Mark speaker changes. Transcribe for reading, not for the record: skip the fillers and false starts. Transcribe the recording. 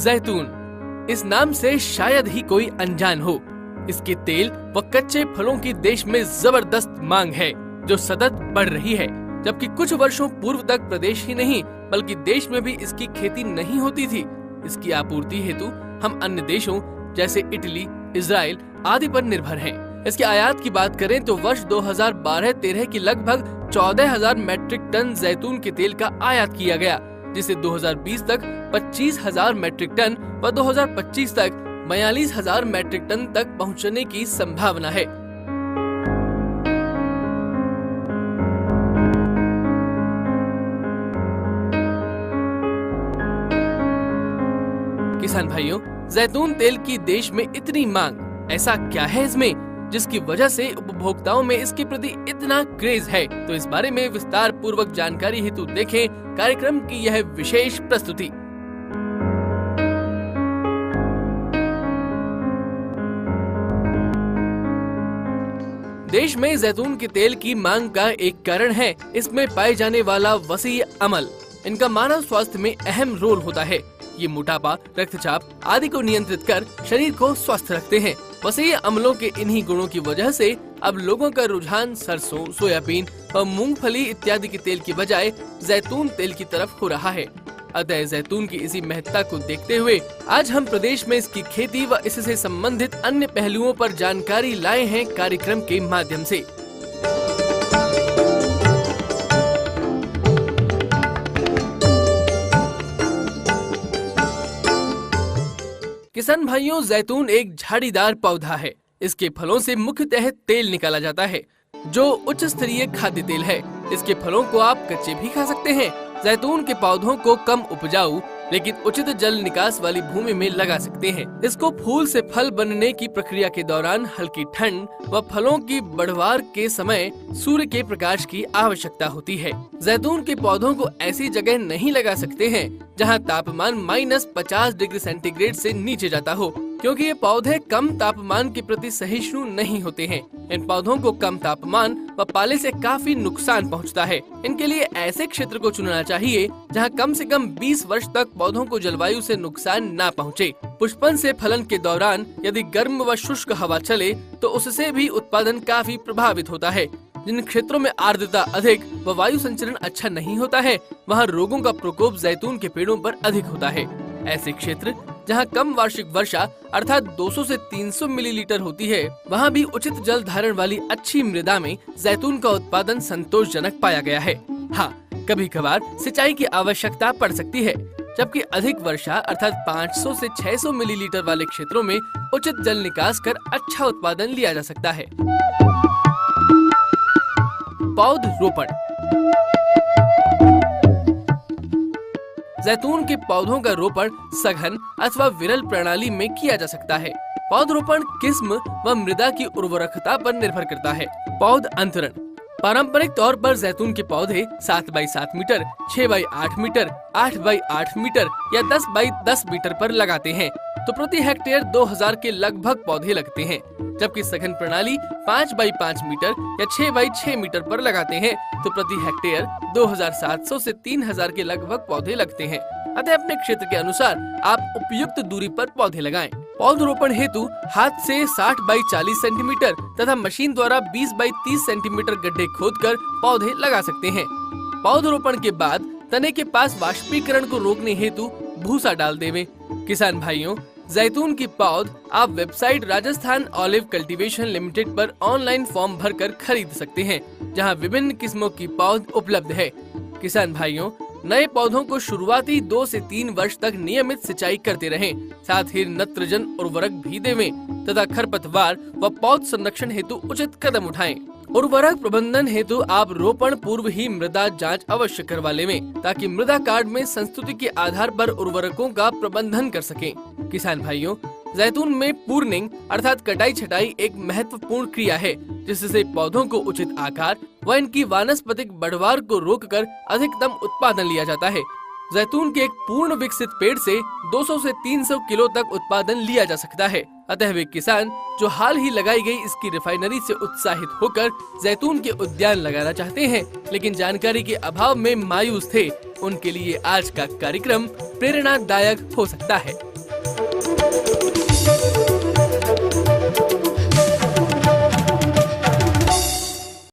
Speaker 1: जैतून, इस नाम से शायद ही कोई अनजान हो। इसके तेल व कच्चे फलों की देश में जबरदस्त मांग है जो सतत बढ़ रही है, जबकि कुछ वर्षों पूर्व तक प्रदेश ही नहीं बल्कि देश में भी इसकी खेती नहीं होती थी। इसकी आपूर्ति हेतु हम अन्य देशों जैसे इटली, इजराइल आदि पर निर्भर हैं। इसके आयात की बात करें तो वर्ष 2012-13 की लगभग 14,000 मैट्रिक टन जैतून के तेल का आयात किया गया, जिसे 2020 तक 25,000 मैट्रिक टन व 2025 तक 42,000 मैट्रिक टन तक पहुंचने की संभावना है। किसान भाइयों, जैतून तेल की देश में इतनी मांग, ऐसा क्या है इसमें जिसकी वजह से उपभोक्ताओं में इसके प्रति इतना क्रेज है? तो इस बारे में विस्तार पूर्वक जानकारी हेतु देखें कार्यक्रम की यह विशेष प्रस्तुति। देश में जैतून के तेल की मांग का एक कारण है इसमें पाए जाने वाला वसीय अम्ल। इनका मानव स्वास्थ्य में अहम रोल होता है। ये मोटापा, रक्तचाप आदि को नियंत्रित कर शरीर को स्वस्थ रखते हैं। वसीय अम्लों के इन्हीं गुणों की वजह से अब लोगों का रुझान सरसों, सोयाबीन और मूंगफली इत्यादि के तेल की बजाय जैतून तेल की तरफ हो रहा है। अतः जैतून की इसी महत्ता को देखते हुए आज हम प्रदेश में इसकी खेती व इससे संबंधित अन्य पहलुओं पर जानकारी लाए हैं कार्यक्रम के माध्यम से। किसान भाइयों, जैतून एक झाड़ीदार पौधा है। इसके फलों से मुख्यतः तेल निकाला जाता है जो उच्च स्तरीय खाद्य तेल है। इसके फलों को आप कच्चे भी खा सकते हैं। जैतून के पौधों को कम उपजाऊ लेकिन उचित जल निकास वाली भूमि में लगा सकते हैं। इसको फूल से फल बनने की प्रक्रिया के दौरान हल्की ठंड व फलों की बढ़वार के समय सूर्य के प्रकाश की आवश्यकता होती है। जैतून के पौधों को ऐसी जगह नहीं लगा सकते हैं जहां तापमान -50 डिग्री सेंटीग्रेड से नीचे जाता हो, क्योंकि ये पौधे कम तापमान के प्रति सहिष्णु नहीं होते हैं। इन पौधों को कम तापमान व पाले से काफी नुकसान पहुंचता है। इनके लिए ऐसे क्षेत्र को चुनना चाहिए जहां कम से कम 20 वर्ष तक पौधों को जलवायु से नुकसान न पहुंचे। पुष्पन से फलन के दौरान यदि गर्म व शुष्क हवा चले तो उससे भी उत्पादन काफी प्रभावित होता है। जिन क्षेत्रों में आर्द्रता अधिक व वायु संचरण अच्छा नहीं होता है, वहाँ रोगों का प्रकोप जैतून के पेड़ों पर अधिक होता है। ऐसे क्षेत्र जहाँ कम वार्षिक वर्षा अर्थात 200 से 300 मिलीलीटर होती है, वहाँ भी उचित जल धारण वाली अच्छी मृदा में जैतून का उत्पादन संतोषजनक पाया गया है। हाँ, कभी कभार सिंचाई की आवश्यकता पड़ सकती है, जबकि अधिक वर्षा अर्थात 500 से 600 मिलीलीटर वाले क्षेत्रों में उचित जल निकास कर अच्छा उत्पादन लिया जा सकता है। पौध रोपण। जैतून के पौधों का रोपण सघन अथवा विरल प्रणाली में किया जा सकता है। पौधरोपण किस्म व मृदा की उर्वरकता पर निर्भर करता है। पौध अंतरण। पारंपरिक तौर पर जैतून के पौधे 7 by 7 metre, 6 by 8 metre, 8 by 8 metre या 10 बाई 10 मीटर पर लगाते हैं, तो प्रति हेक्टेयर 2000 के लगभग पौधे लगते हैं। जबकि सघन प्रणाली 5 बाई 5 मीटर या 6 बाई 6 मीटर पर लगाते हैं, तो प्रति हेक्टेयर 2700 से 3000 के लगभग पौधे लगते हैं। अतः अपने क्षेत्र के अनुसार आप उपयुक्त दूरी पर पौधे लगाएं। पौधरोपण हेतु हाथ से 60 बाई 40 सेंटीमीटर तथा मशीन द्वारा 20 बाई 30 सेंटीमीटर गड्ढे खोदकर पौधे लगा सकते हैं। पौधरोपण के बाद तने के पास वाष्पीकरण को रोकने हेतु भूसा डाल देवें। किसान भाइयों, जैतून की पौध आप website Rajasthan olive cultivation limited पर ऑनलाइन फॉर्म भरकर खरीद सकते हैं, जहां विभिन्न किस्मों की पौध उपलब्ध है। किसान भाइयों, नए पौधों को शुरुआती 2 से 3 वर्ष तक नियमित सिंचाई करते रहें, साथ ही नत्रजन उर्वरक भी देवें तथा खरपतवार व पौध संरक्षण हेतु उचित कदम उठाएं। उर्वरक प्रबंधन हेतु आप रोपण पूर्व ही मृदा जांच अवश्य करवा लें, ताकि मृदा कार्ड में संस्तुति के आधार पर उर्वरकों का प्रबंधन कर सकें। किसान भाइयों, जैतून में प्रूनिंग अर्थात कटाई छटाई एक महत्वपूर्ण क्रिया है, जिससे पौधों को उचित आकार व इनकी वानस्पतिक बढ़वार को रोककर अधिकतम उत्पादन लिया जाता है। जैतून के एक पूर्ण विकसित पेड़ से 200 से 300 किलो तक उत्पादन लिया जा सकता है। अतः वे किसान जो हाल ही लगाई गई इसकी रिफाइनरी से उत्साहित होकर जैतून के उद्यान लगाना चाहते हैं, लेकिन जानकारी के अभाव में मायूस थे, उनके लिए आज का कार्यक्रम प्रेरणादायक हो सकता है।